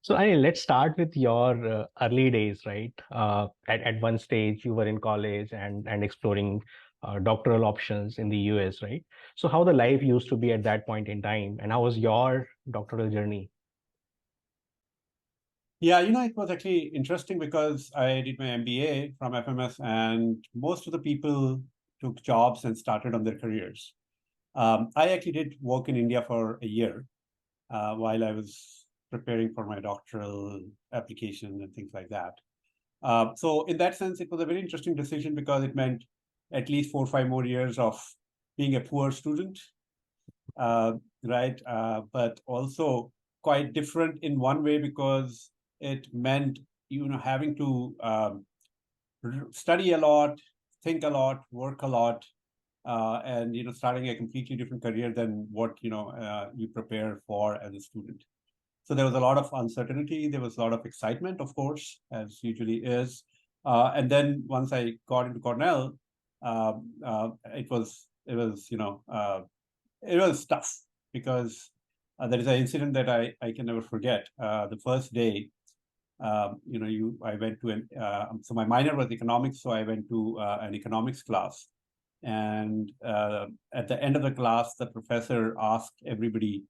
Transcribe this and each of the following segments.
So, Anil, let's start with your early days, right? At one stage, you were in college and exploring doctoral options in the US, right? So, how the life used to be at that point in time, and how was your doctoral journey? Yeah, it was actually interesting because I did my MBA from FMS, and most of the people took jobs and started on their careers. I actually did work in India for a year while I was preparing for my doctoral application and things like that. So, in that sense, it was a very interesting decision because it meant at least 4 or 5 more years of being a poor student, uh, right? But also quite different in one way because it meant having to study a lot, think a lot, work a lot, and starting a completely different career than what you prepare for as a student. So there was a lot of uncertainty. There was a lot of excitement, of course, as usually is. And then once I got into Cornell, it was tough because there is an incident that I can never forget. The first day, I went to so my minor was economics, so I went to an economics class. And at the end of the class, the professor asked everybody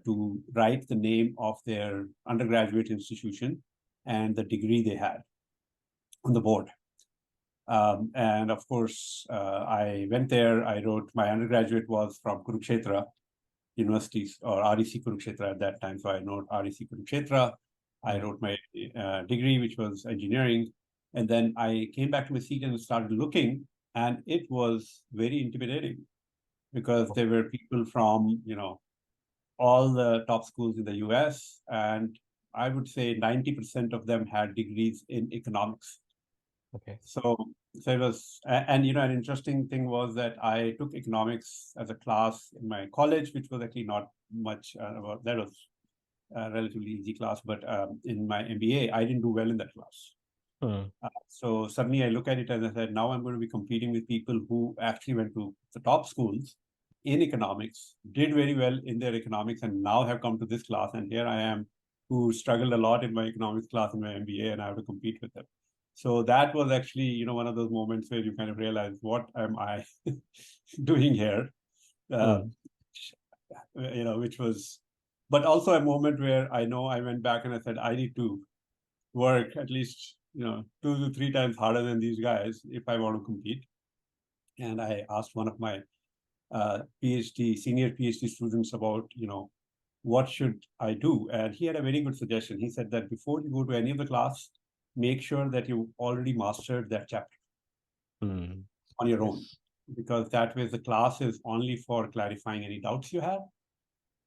to write the name of their undergraduate institution and the degree they had on the board. And of course, I went there. I wrote my undergraduate was from Kurukshetra universities or REC Kurukshetra at that time. So I wrote REC Kurukshetra. I Mm. wrote my degree, which was engineering. And then I came back to my seat and started looking. And it was very intimidating because there were people from, all the top schools in the US. And I would say 90% of them had degrees in economics. Okay. So, so it was, and an interesting thing was that I took economics as a class in my college, which was actually not much about that was a relatively easy class, but in my MBA, I didn't do well in that class. Mm. So suddenly I look at it and I said, now I'm going to be competing with people who actually went to the top schools in economics, did very well in their economics, and now have come to this class. And here I am, who struggled a lot in my economics class in my MBA, and I have to compete with them. So that was actually, one of those moments where you kind of realize, what am I doing here? Uh, Mm. which was, but also a moment where I know I went back and I said, I need to work at least 2 to 3 times harder than these guys if I want to compete. And I asked one of my senior PhD students about what should I do, and he had a very good suggestion. He said that before you go to any of the class, make sure that you already mastered that chapter Mm. on your own, Yes. because that way the class is only for clarifying any doubts you have.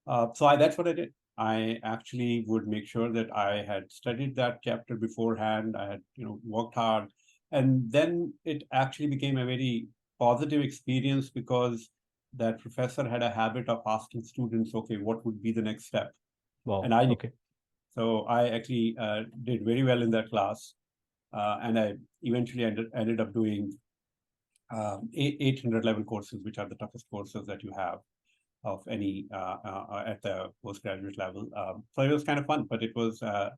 That's what I did. I actually would make sure that I had studied that chapter beforehand. I had, worked hard, and then it actually became a very positive experience because that professor had a habit of asking students, "Okay, what would be the next step?" And Wow. I knew. Okay. So I actually did very well in that class, and I eventually ended up doing 800 level courses, which are the toughest courses that you have of any at the postgraduate level. So it was kind of fun, but it was a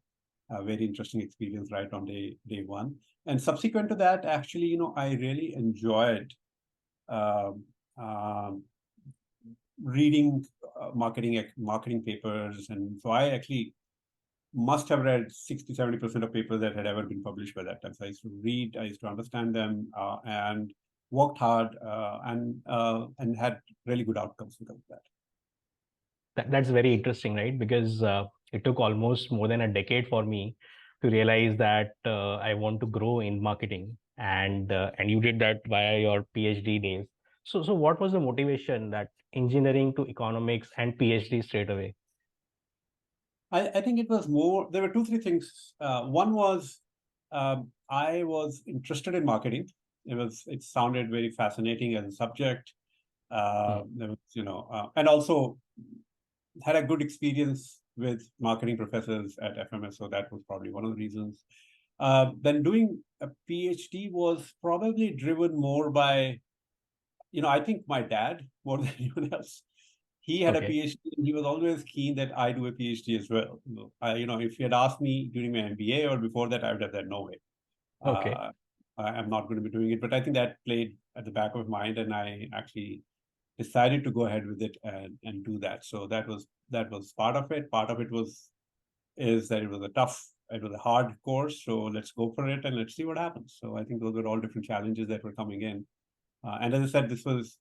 very interesting experience right on day one. And subsequent to that, actually, I really enjoyed um, um, reading marketing papers, and so I actually must have read 60-70% of papers that had ever been published by that time. So I used to read, I used to understand them, and worked hard and had really good outcomes because of that. That's very interesting, right? Because it took almost more than a decade for me to realize that I want to grow in marketing, and you did that via your PhD days. So what was the motivation that engineering to economics and PhD straight away? I think it was more, there were two, three things. One was I was interested in marketing. It sounded very fascinating as a subject. Hmm. There was, and also had a good experience with marketing professors at FMS. So that was probably one of the reasons. Then doing a PhD was probably driven more by, I think my dad more than anyone else. He had a Okay. PhD, and he was always keen that I do a PhD as well. If he had asked me during my MBA or before that, I would have said no way. Okay. Uh, I'm not going to be doing it. But I think that played at the back of my mind, and I actually decided to go ahead with it and do that. So that was part of it. Part of it is that it was a hard course. So let's go for it and let's see what happens. So I think those were all different challenges that were coming in. And as I said, this was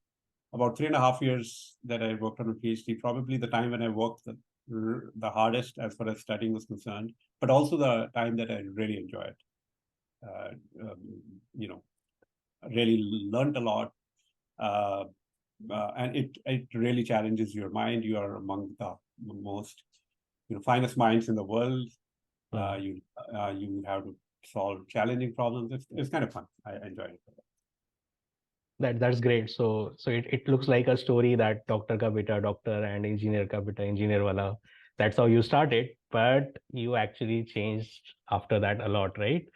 about 3.5 years that I worked on a PhD, probably the time when I worked the hardest as far as studying was concerned, but also the time that I really enjoyed. Uh, um, you know, really learned a lot, uh, and it really challenges your mind. You are among the most finest minds in the world. Hmm. You have to solve challenging problems. It's kind of fun. I enjoy it. That's great. So it looks like a story that doctor ka beta doctor and engineer ka beta engineer wala. That's how you started, but you actually changed after that a lot, right?